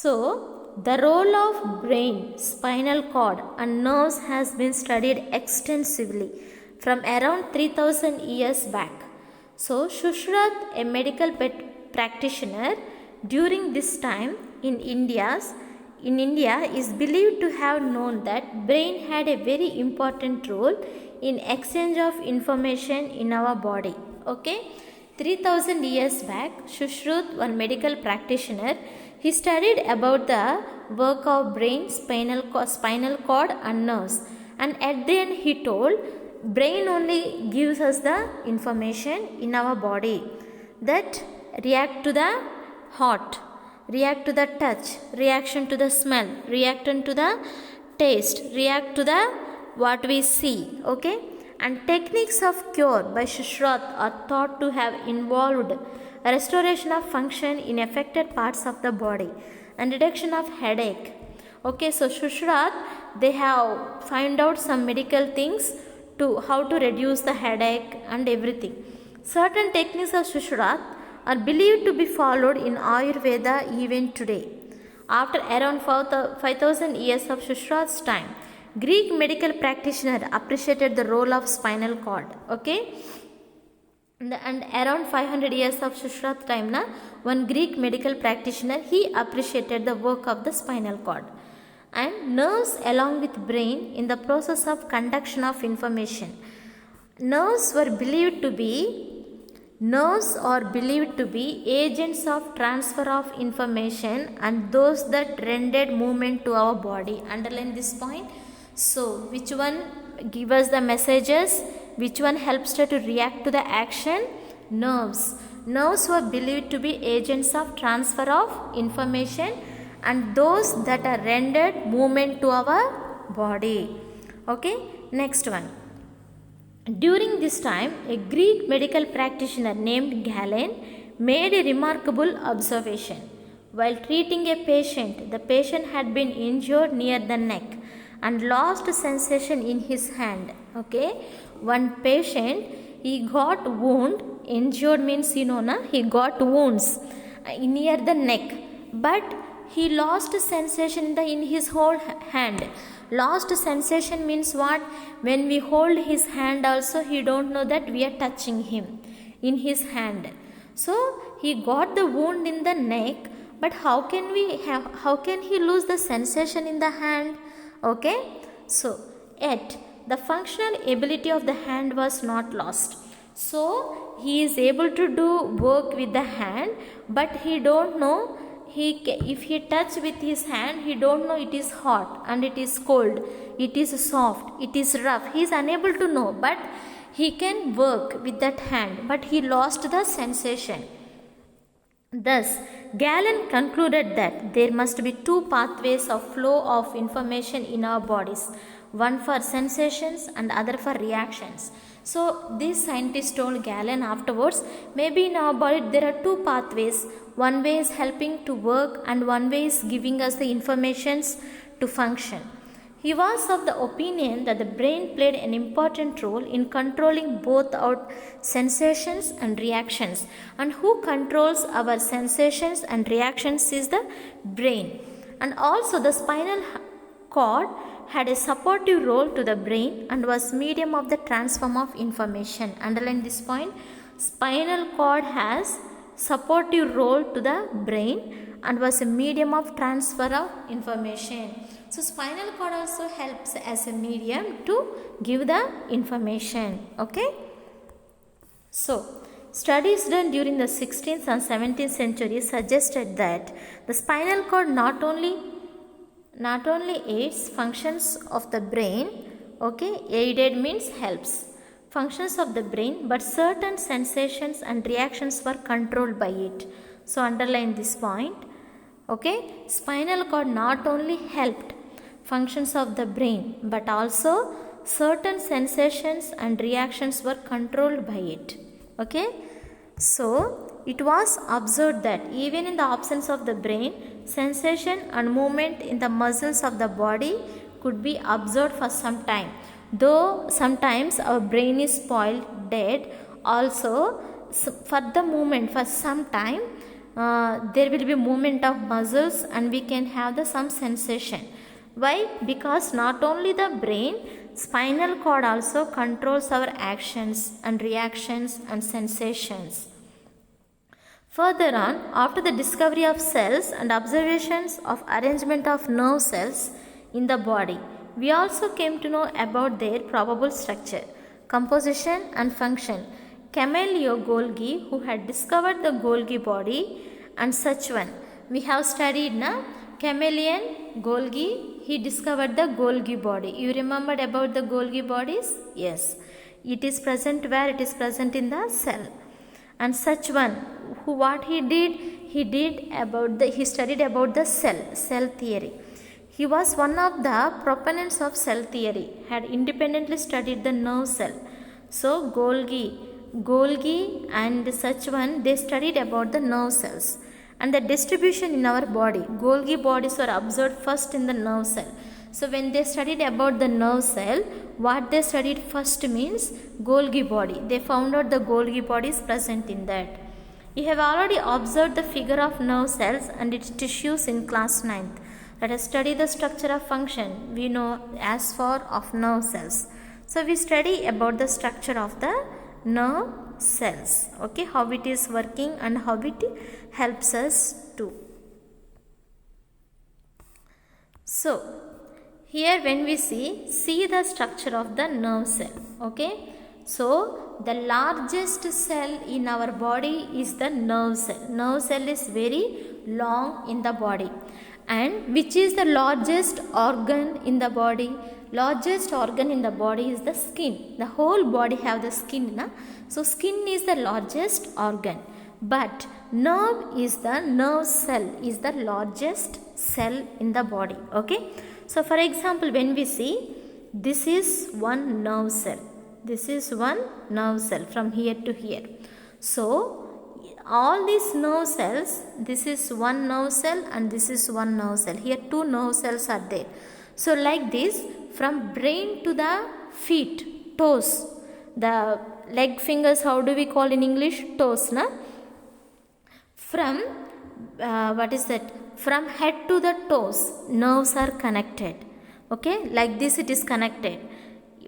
So, the role of brain, spinal cord and nerves has been studied extensively from around 3000 years back. So, Shushrat, a medical practitioner during this time in India is believed to have known that brain had a very important role in exchange of information in our body. Okay, 3000 years back, Shushruth, one medical practitioner, he studied about the work of brain, spinal cord and nerves, and at the end he told brain only gives us the information in our body that react to the hot, react to the touch, reaction to the smell, reaction to the taste, react to the what we see. Okay, and techniques of cure by Shushrat are thought to have involved restoration of function in affected parts of the body and reduction of headache. Okay, so Shushrat, they have find out some medical things to how to reduce the headache and everything. Certain techniques of Shushrat are believed to be followed in Ayurveda even today. After around 5000 years of Shushrat's time, Greek medical practitioner appreciated the role of spinal cord. Okay, and around 500 years of Shushrat's time, one Greek medical practitioner, he appreciated the work of the spinal cord and nerves along with brain in the process of conduction of information. Nerves are believed to be agents of transfer of information and those that rendered movement to our body. Underline this point. So, which one give us the messages? Which one helps to react to the action? Nerves. Nerves were believed to be agents of transfer of information and those that are rendered movement to our body. Okay, next one. During this time, a Greek medical practitioner named Galen made a remarkable observation. While treating a patient, the patient had been injured near the neck and lost sensation in his hand. Okay, one patient, he got wound. Injured means he got wounds near the neck, but he lost sensation in his whole hand. Lost sensation means what? When we hold his hand also, he don't know that we are touching him in his hand. So he got the wound in the neck, but how can he lose the sensation in the hand? Okay, so yet the functional ability of the hand was not lost. So he is able to do work with the hand, but he don't know if he touch with his hand, he don't know it is hot and it is cold, it is soft, it is rough. He is unable to know, but he can work with that hand, but he lost the sensation. Thus, Galen concluded that there must be two pathways of flow of information in our bodies, one for sensations and other for reactions. So, this scientist told Galen afterwards, maybe in our body there are two pathways. One way is helping to work and one way is giving us the informations to function. He was of the opinion that the brain played an important role in controlling both our sensations and reactions, and who controls our sensations and reactions is the brain. And also the spinal cord had a supportive role to the brain and was medium of the transfer of information. Underline this point. Spinal cord has supportive role to the brain and was a medium of transfer of information. So spinal cord also helps as a medium to give the information. Okay. So studies done during the 16th and 17th centuries suggested that the spinal cord not only aids functions of the brain. Okay, aided means helps functions of the brain, but certain sensations and reactions were controlled by it. So underline this point. Okay, spinal cord not only helped functions of the brain, but also certain sensations and reactions were controlled by it. Okay, so it was observed that even in the absence of the brain, sensation and movement in the muscles of the body could be observed for some time. Though sometimes our brain is spoiled, dead, also for the movement for some time there will be movement of muscles and we can have some sensation. Why? Because not only the brain, spinal cord also controls our actions and reactions and sensations. Further on, after the discovery of cells and observations of arrangement of nerve cells in the body, we also came to know about their probable structure, composition and function. Camillo Golgi, who had discovered the Golgi body, and such one. We have studied na chameleon Golgi, he discovered the Golgi body. You remembered about the Golgi bodies? Yes. It is present where? It is present in the cell. And such one, who what he did? He studied about the cell theory. He was one of the proponents of cell theory, had independently studied the nerve cell. So Golgi and such one, they studied about the nerve cells and the distribution in our body. Golgi bodies were observed first in the nerve cell. So when they studied about the nerve cell, what they studied first means Golgi body. They found out the Golgi body is present in that. You have already observed the figure of nerve cells and its tissues in class 9th. Let us study the structure of function. We know as for of nerve cells. So we study about the structure of the nerve cells. Okay, how it is working and how it helps us to. So here when we see the structure of the nerve cell. Okay, so the largest cell in our body is the nerve cell. Nerve cell is very long in the body. And which is the largest organ in the body? Largest organ in the body is the skin. The whole body have the skin. Na? So skin is the largest organ. But nerve cell is the largest cell in the body. Okay. So for example, when we see, this is one nerve cell. This is one nerve cell from here to here. So all these nerve cells, this is one nerve cell and this is one nerve cell. Here two nerve cells are there. So like this, from brain to the feet, toes, the leg fingers, how do we call in English? Toes, na? From from head to the toes, nerves are connected. Okay, like this it is connected.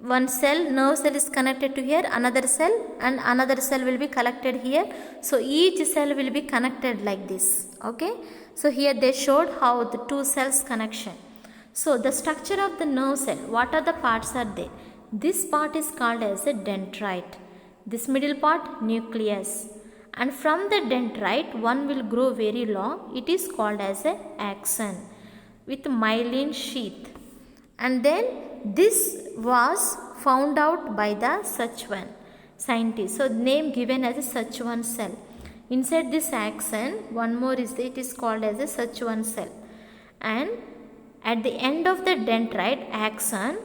One cell, nerve cell is connected to here, another cell and another cell will be connected here. So each cell will be connected like this. Okay, so here they showed how the two cells connection. So the structure of the nerve cell, what are the parts are there? This part is called as a dendrite. This middle part, nucleus. And from the dendrite, one will grow very long. It is called as a axon with myelin sheath. And then this was found out by the such one scientist. So name given as a such one cell. Inside this axon, one more is there. It is called as a such one cell. And at the end of the dendrite axon,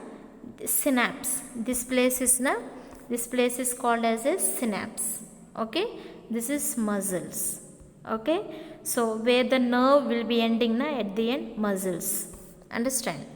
synapse. This place is called as a synapse. Okay. This is muscles. Okay. So where the nerve will be ending at the end, muscles. Understand?